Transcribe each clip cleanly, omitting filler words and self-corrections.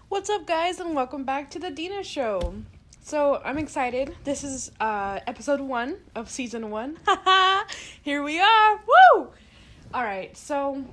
What's up, guys, and welcome back to the Dina Show. So, I'm excited. This is episode 1 of season 1. Here we are. Woo! Alright, so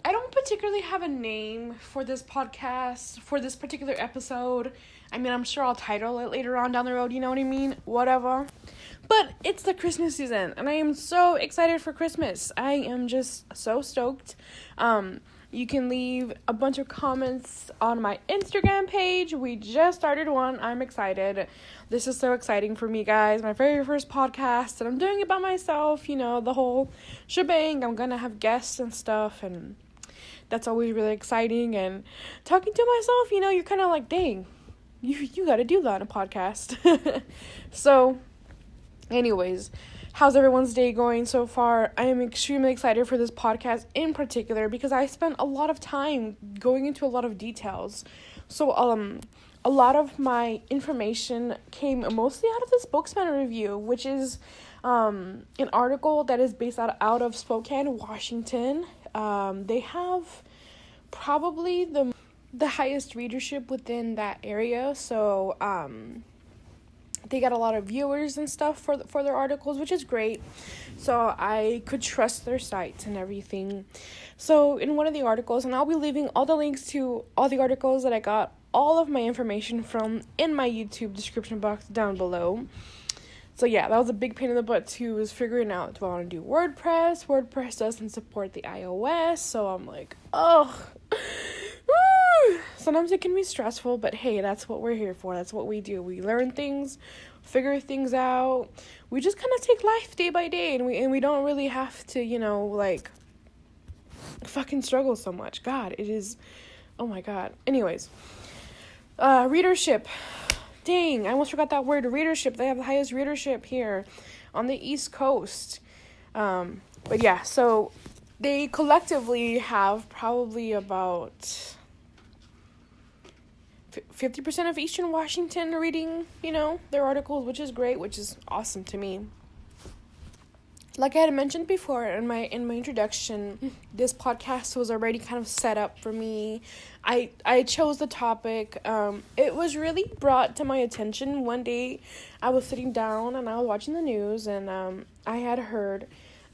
I don't particularly have a name for this podcast, for this particular episode. I mean, I'm sure I'll title it later on down the road, you know what I mean? Whatever. But it's the Christmas season, and I am so excited for Christmas. I am just so stoked. You can leave a bunch of comments on my Instagram page. We just started one. I'm excited. This is so exciting for me, guys. My very first podcast, and I'm doing it by myself, the whole shebang. I'm going to have guests and stuff, and that's always really exciting. And talking to myself, you're kind of like, dang, you got to do that on a podcast. So, anyways, how's everyone's day going so far? I am extremely excited for this podcast in particular because I spent a lot of time going into a lot of details. So, a lot of my information came mostly out of the Spokane review, which is an article that is based out of Spokane, Washington. They have probably the highest readership within that area, so they got a lot of viewers and stuff for their articles, which is great. So I could trust their sites and everything. So in one of the articles, and I'll be leaving all the links to all the articles that I got all of my information from in my YouTube description box down below. So yeah, that was a big pain in the butt too, was figuring out, do I want to do WordPress? WordPress doesn't support the iOS, so I'm like, oh. Sometimes it can be stressful, but hey, that's what we're here for. That's what we do. We learn things, figure things out. We just kind of take life day by day, and we don't really have to, fucking struggle so much. God, it is, oh my God. Anyways, readership. Dang, I almost forgot that word, readership. They have the highest readership here on the East Coast. But yeah, so they collectively have probably about 50% of Eastern Washington reading, their articles, which is great, which is awesome to me. Like I had mentioned before in my introduction, this podcast was already kind of set up for me. I chose the topic. It was really brought to my attention one day. I was sitting down and I was watching the news, and I had heard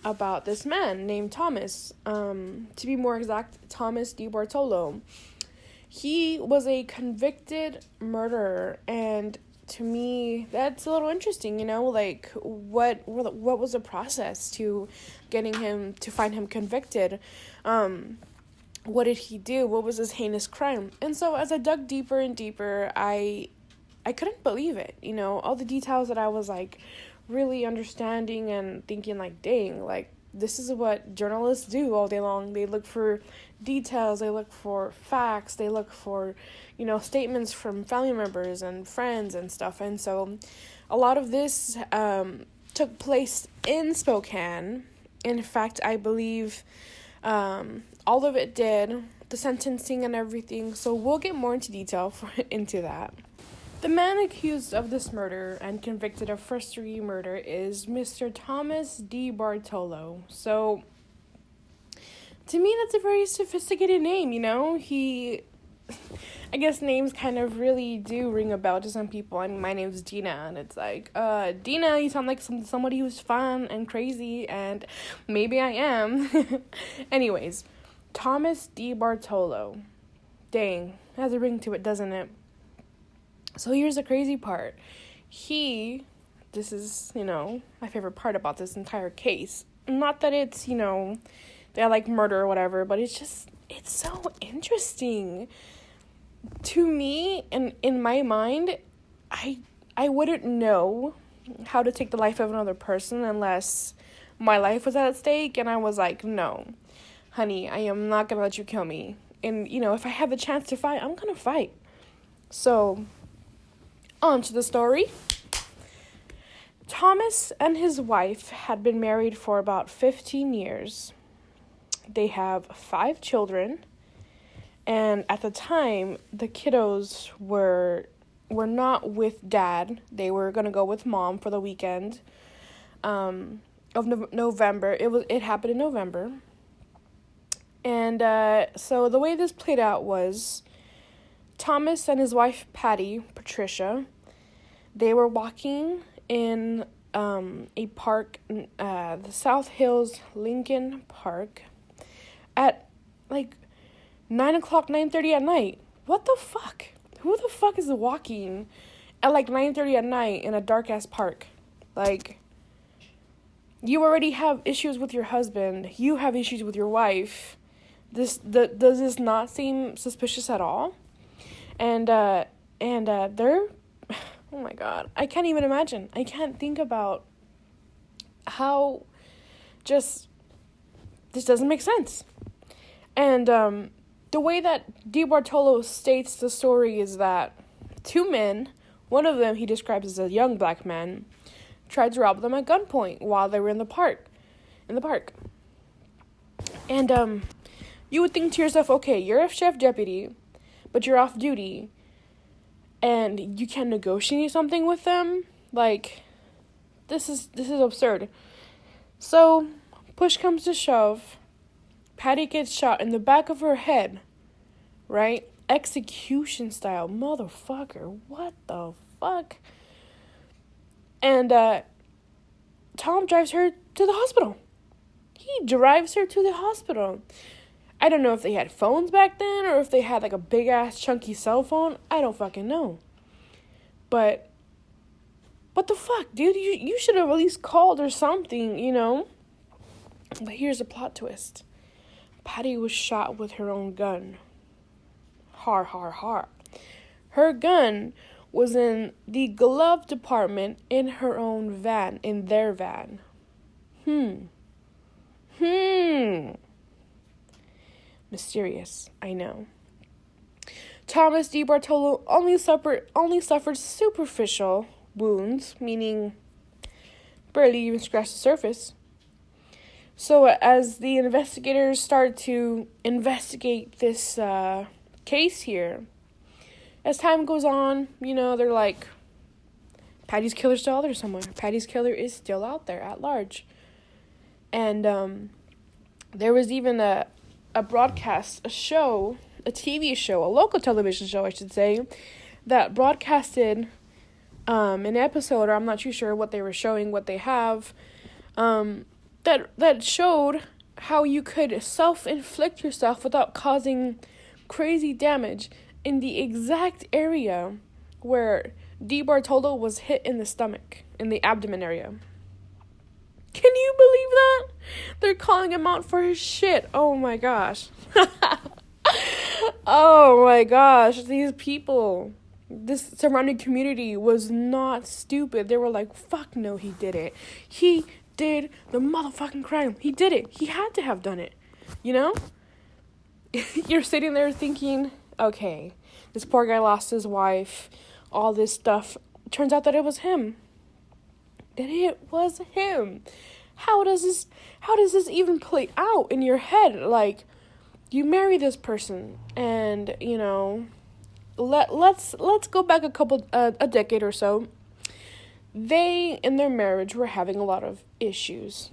about this man named Thomas. To be more exact, Thomas DiBartolo. He was a convicted murderer, and to me, that's a little interesting, what was the process to find him convicted? What did he do? What was his heinous crime? And so as I dug deeper and deeper, I couldn't believe it, all the details that I was, really understanding and thinking, dang, this is what journalists do all day long. They look for details, they look for facts, they look for, statements from family members and friends and stuff. And so a lot of this took place in Spokane. In fact, I believe all of it did, the sentencing and everything. So we'll get more into detail into that. The man accused of this murder and convicted of first-degree murder is Mr. Thomas DiBartolo. So, to me, that's a very sophisticated name, I guess names kind of really do ring a bell to some people. I mean, my name's Dina, and it's like, Dina, you sound like somebody who's fun and crazy, and maybe I am. Anyways, Thomas DiBartolo. Dang, has a ring to it, doesn't it? So here's the crazy part. This is, my favorite part about this entire case. Not that it's, they like murder or whatever, but it's so interesting. To me, and in my mind, I wouldn't know how to take the life of another person unless my life was at stake, and I was like, no, honey, I am not going to let you kill me. And, if I have the chance to fight, I'm going to fight. So, on to the story. Thomas and his wife had been married for about 15 years. They have 5 children, and at the time, the kiddos were not with dad. They were going to go with mom for the weekend of November. It happened in November. And so the way this played out was Thomas and his wife Patty, Patricia, they were walking in a park, the South Hills Lincoln Park, at like 9:30 at night. What the fuck? Who the fuck is walking at like 9:30 at night in a dark ass park? Like, you already have issues with your husband. You have issues with your wife. Does this not seem suspicious at all? And they're, oh my God, I can't even imagine. I can't think about how this doesn't make sense. And the way that DiBartolo states the story is that two men, one of them he describes as a young black man, tried to rob them at gunpoint while they were in the park. And you would think to yourself, okay, you're a sheriff deputy, but you're off duty, and you can't negotiate something with them? Like, this is absurd. So, push comes to shove, Patty gets shot in the back of her head, right? Execution style, motherfucker, what the fuck? And Tom drives her to the hospital. He drives her to the hospital. I don't know if they had phones back then or if they had like a big ass chunky cell phone. I don't fucking know. But what the fuck, dude? You should have at least called or something, you know? But here's the plot twist. Patty was shot with her own gun. Har, har, har. Her gun was in the glove department in her own van, in their van. Mysterious, I know. Thomas DiBartolo only suffered superficial wounds, meaning barely even scratched the surface. So as the investigators start to investigate this case here, as time goes on, you know, they're like, Patty's killer's still out there somewhere. Patty's killer is still out there at large. And there was even a broadcast, a TV show, a local television show, I should say, that broadcasted an episode, or I'm not too sure what they were showing, what they have, that showed how you could self-inflict yourself without causing crazy damage in the exact area where DiBartolo was hit in the stomach, in the abdomen area. Can you believe that? They're calling him out for his shit. Oh my gosh. Oh my gosh. These people, this surrounding community was not stupid. They were like, fuck no, he did it. He did the motherfucking crime. He did it. He had to have done it. You know? You're sitting there thinking, okay, this poor guy lost his wife, all this stuff. Turns out that it was him. That it was him. How does this even play out in your head? Like, you marry this person, and you know, let's go back a decade or so. They, in their marriage, were having a lot of issues.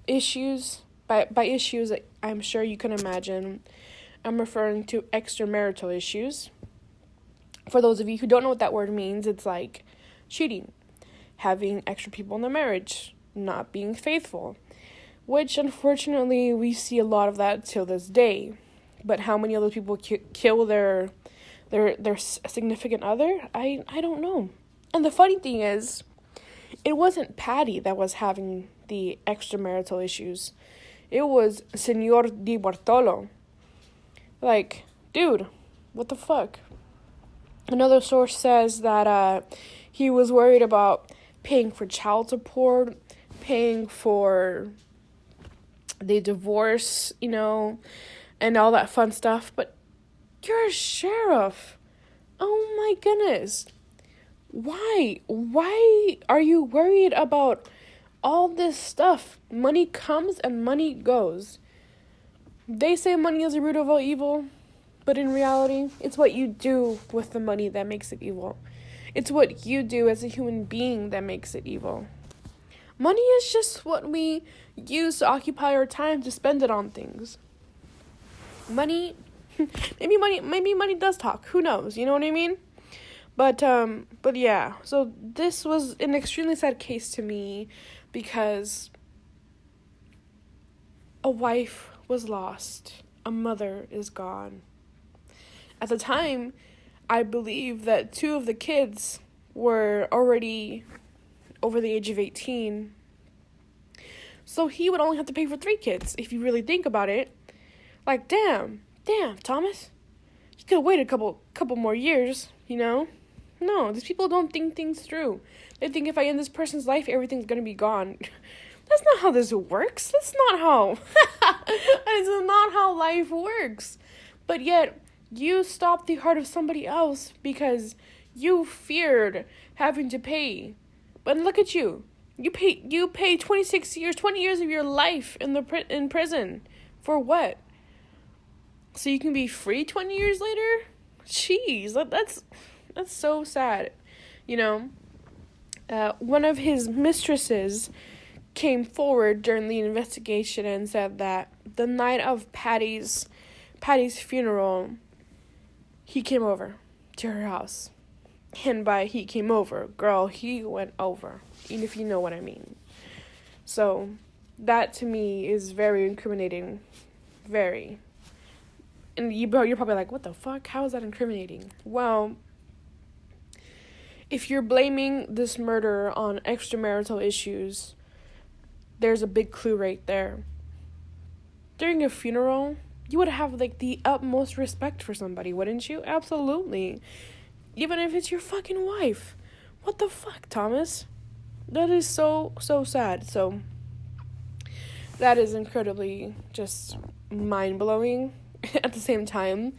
By issues, I'm sure you can imagine, I'm referring to extramarital issues. For those of you who don't know what that word means, it's like cheating, having extra people in the marriage, not being faithful, which unfortunately we see a lot of that till this day. But how many other people kill their significant other? I don't know. And the funny thing is, it wasn't Patty that was having the extramarital issues. It was Senor DiBartolo. Like, dude, what the fuck? Another source says that he was worried about paying for child support, paying for the divorce, you know, and all that fun stuff. But you're a sheriff. Oh my goodness. Why? Why are you worried about all this stuff? Money comes and money goes. They say money is the root of all evil, but in reality, it's what you do with the money that makes it evil. It's what you do as a human being that makes it evil. Money is just what we use to occupy our time to spend it on things. Money maybe money does talk. Who knows? You know what I mean? But yeah. So this was an extremely sad case to me because a wife was lost. A mother is gone. At the time, I believe that 2 of the kids were already over the age of 18. So he would only have to pay for 3 kids, if you really think about it. Like, damn, Thomas. You could have waited a couple more years, you know? No, these people don't think things through. They think if I end this person's life, everything's gonna be gone. That's not how this works. That's not how life works. But yet, you stopped the heart of somebody else because you feared having to pay. But look at you. You pay 26 years, 20 years of your life in prison. For what? So you can be free 20 years later? Jeez, that's so sad. You know, one of his mistresses came forward during the investigation and said that the night of Patty's funeral, he came over to her house. And by he came over, girl, he went over, even if you know what I mean. So, that to me is very incriminating. Very. And you're probably like, what the fuck? How is that incriminating? Well, if you're blaming this murder on extramarital issues, there's a big clue right there. During a funeral, you would have, like, the utmost respect for somebody, wouldn't you? Absolutely. Even if it's your fucking wife. What the fuck, Thomas? That is so sad. So, that is incredibly just mind-blowing. At the same time,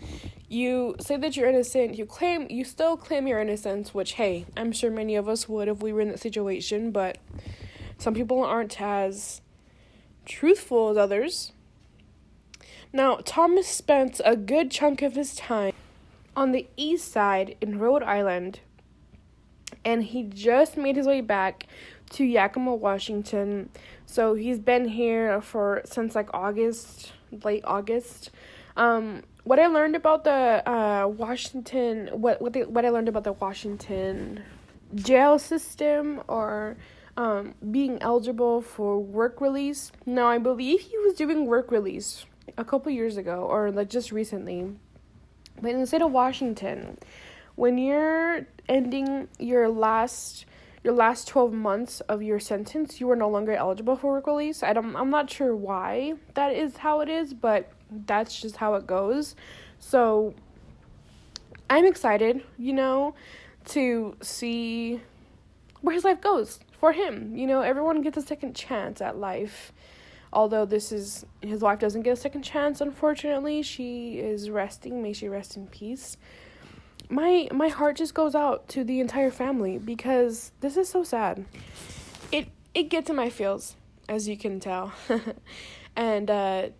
you say that you're innocent, you still claim your innocence, which, hey, I'm sure many of us would if we were in that situation, but some people aren't as truthful as others. Now, Thomas spent a good chunk of his time on the east side in Rhode Island, and he just made his way back to Yakima, Washington. So he's been here since like late August. What I learned about the Washington, what I learned about the Washington jail system, or being eligible for work release. Now, I believe he was doing work release a couple years ago, or like just recently. But in the state of Washington, when you're ending your last 12 months of your sentence, you are no longer eligible for work release. I'm not sure why that is how it is, but that's just how it goes. So I'm excited, to see where his life goes for him. Everyone gets a second chance at life. Although his wife doesn't get a second chance, unfortunately. She is resting. May she rest in peace. My heart just goes out to the entire family because this is so sad. It gets in my feels, as you can tell. And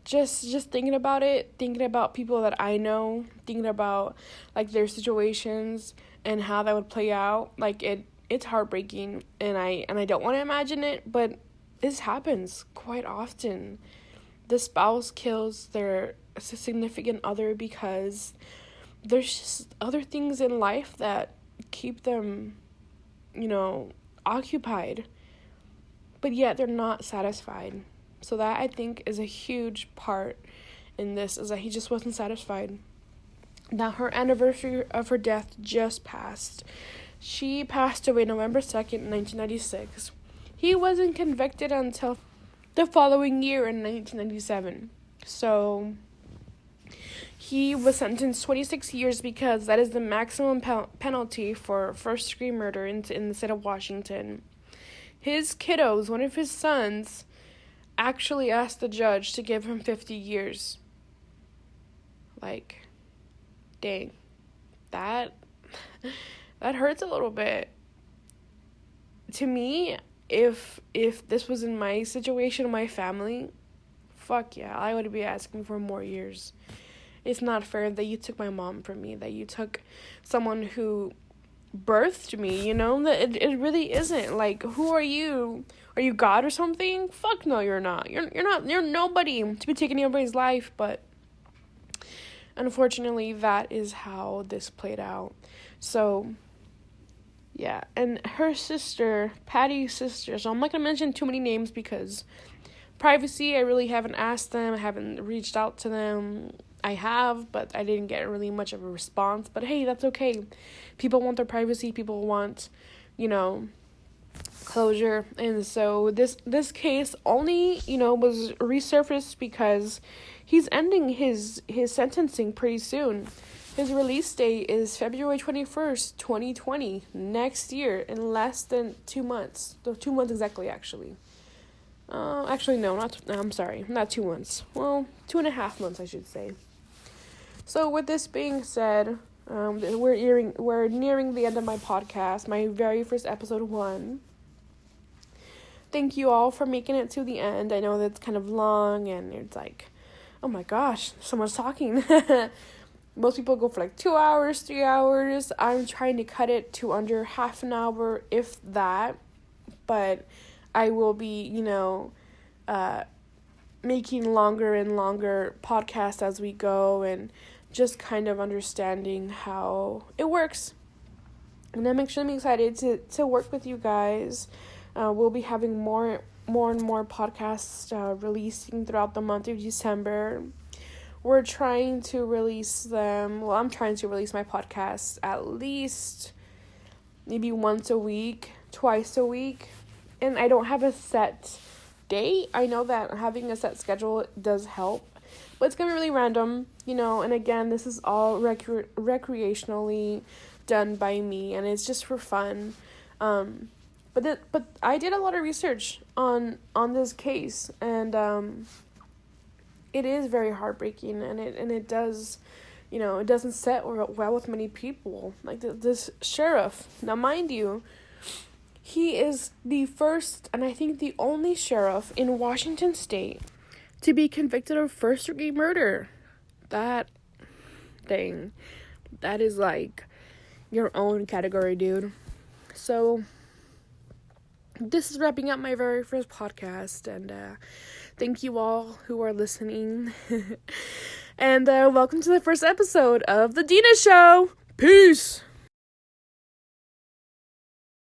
just thinking about it, thinking about people that I know, thinking about like their situations and how that would play out, like it's heartbreaking, and I don't want to imagine it, but this happens quite often. The spouse kills their significant other because there's just other things in life that keep them, occupied. But yet they're not satisfied. So that, I think, is a huge part in this, is that he just wasn't satisfied. Now, her anniversary of her death just passed. She passed away November 2nd, 1996. He wasn't convicted until the following year in 1997. So he was sentenced 26 years because that is the maximum penalty for first-degree murder in the state of Washington. His kiddos, one of his sons, actually asked the judge to give him 50 years. Like, dang. That hurts a little bit. To me, if this was in my situation, my family, fuck yeah, I would be asking for more years. It's not fair that you took my mom from me, that you took someone who birthed me, that it really isn't. Like, who are you? Are you God or something? Fuck no, you're not. You're nobody to be taking anybody's life. But unfortunately, that is how this played out. So, yeah. And her sister, Patty's sister, so I'm not going to mention too many names because privacy, I really haven't asked them. I haven't reached out to them. I have, but I didn't get really much of a response. But hey, that's okay. People want their privacy. People want, closure. And so this case only, was resurfaced because he's ending his sentencing pretty soon. His release date is February 21st, 2020, next year, in less than 2 months. 2 months exactly, actually. Actually, no, I'm sorry, not 2 months. Well, 2.5 months, I should say. So with this being said, we're nearing the end of my podcast, my very first episode 1. Thank you all for making it to the end. I know that's kind of long, and it's like, oh my gosh, someone's talking. Most people go for like 2 hours, 3 hours. I'm trying to cut it to under half an hour, if that. But I will be, making longer and longer podcasts as we go, and just kind of understanding how it works. And I'm extremely excited to work with you guys. We'll be having more and more podcasts releasing throughout the month of December. We're trying to release them. Well, I'm trying to release my podcasts at least maybe once a week, twice a week. And I don't have a set date. I know that having a set schedule does help. But it's going to be really random, and again, this is all recreationally done by me, and it's just for fun. But I did a lot of research on this case, and it is very heartbreaking, and it does, it doesn't sit well with many people. Like this sheriff. Now, mind you, he is the first and I think the only sheriff in Washington State to be convicted of first-degree murder. That is like your own category, dude. So this is wrapping up my very first podcast, and thank you all who are listening. And welcome to the first episode of The Dina Show. Peace!